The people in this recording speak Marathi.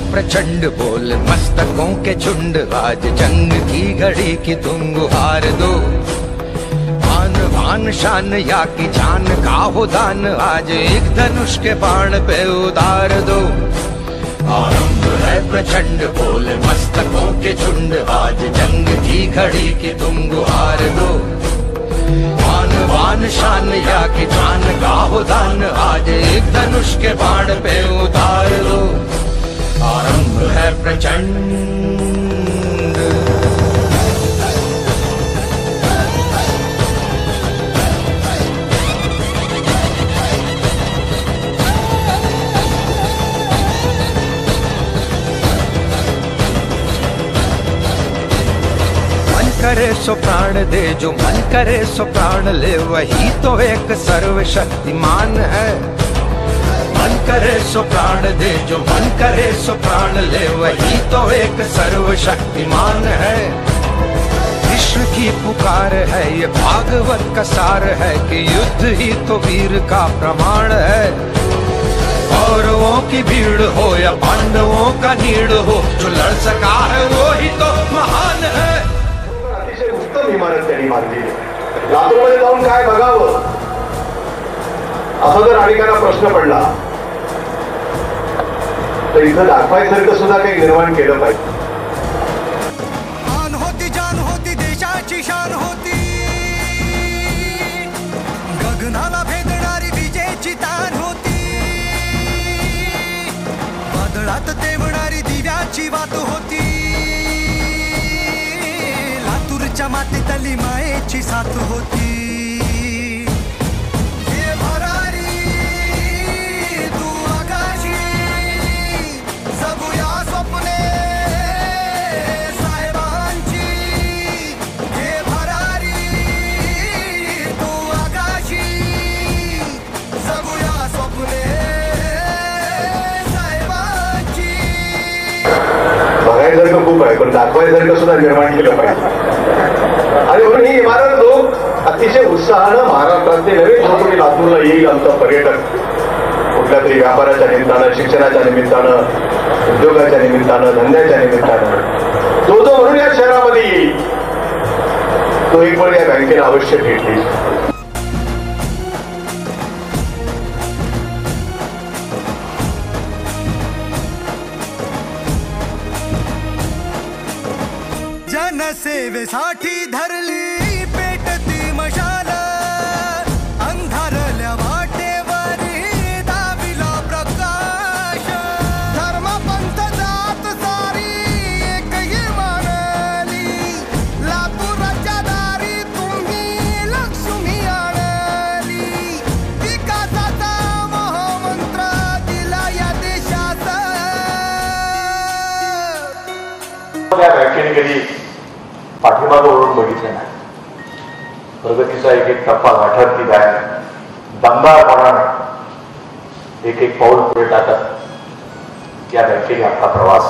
प्रचंड बोल मस्तकों के झुंड, आज जंग की घड़ी की तुम गुहार दो। आन बान शान या की जान का हो दान, आज एक धनुष के बाण पे उतार दो। आरंभ है प्रचंड बोल मस्तकों के झुंड, आज जंग की घड़ी की तुम गुहार दो। आन बान शान या की जान का हो दान, आज एक धनुष के बाण पे उतार दो। आरंभ है प्रचंड। करे सो प्राण दे, जो मन करे सो प्राण ले, वही तो एक सर्वशक्तिमान है। मन करे सो प्राण दे, जो मन करे सो प्राण ले, वही तो एक सर्वशक्तिमान है। विश्व की पुकार है ये भागवत का सार है, कि युद्ध ही तो वीर का प्रमाण है। कौरवों की भीड़ हो या पांडवों का नीड़ हो, जो लड़ सका है वो ही तो महान है। उत्तम इमारत त्यांनी बांधली। लातूरमध्ये जाऊन काय बघावं असा जर अनेकांना प्रश्न पडला तर इथं दाखवायसारखं सुद्धा काही निर्माण केलं पाहिजे। मान होती जान होती देशाची शान होती, गगनाला भेदणारी विजेची तान होती, वादळात तेवणारी दिव्याची वात होती, लातूरच्या मातीतली मायेची साथ होती। हे भरारी तू आकाशी, जगूया स्वप्ने साहेबांची। हे भरारी तू आकाशी, जगूया स्वप्ने साहेबांची। बघायसारखं खूप आहे, पण दाखवायसारखं सुद्धा निर्माण केलं पाहिजे। आणि म्हणून ही इमारत लोक अतिशय उत्साहानं महाराष्ट्रातले नवे जो कोणी लातूरला येईल, आमचा पर्यटक कुठल्या तरी व्यापाराच्या निमित्तानं, शिक्षणाच्या निमित्तानं, उद्योगाच्या निमित्तानं, धंद्याच्या निमित्तानं जो जो म्हणून या शहरामध्ये येईल तो एक वेळ या बँकेला अवश्य भेट देईल। जनसेवेसाठी धरली पेटती मशाल, अंधारल्या वाटेवरी दाविला प्रकाश। धर्म पंथ जात सारी एकही मानली, लातूरच्या दारी तुम्ही लक्ष्मी आणली। विकासाचा महामंत्र दिला या देशाचा। या बँकेने कधी पाठीमागं वळून बघितलं नाही। प्रगतीचा एक एक टप्पा गाठत ती बँक दमदारपणाने एक एक पाऊल पुढे टाकत या बँकेने आपला प्रवास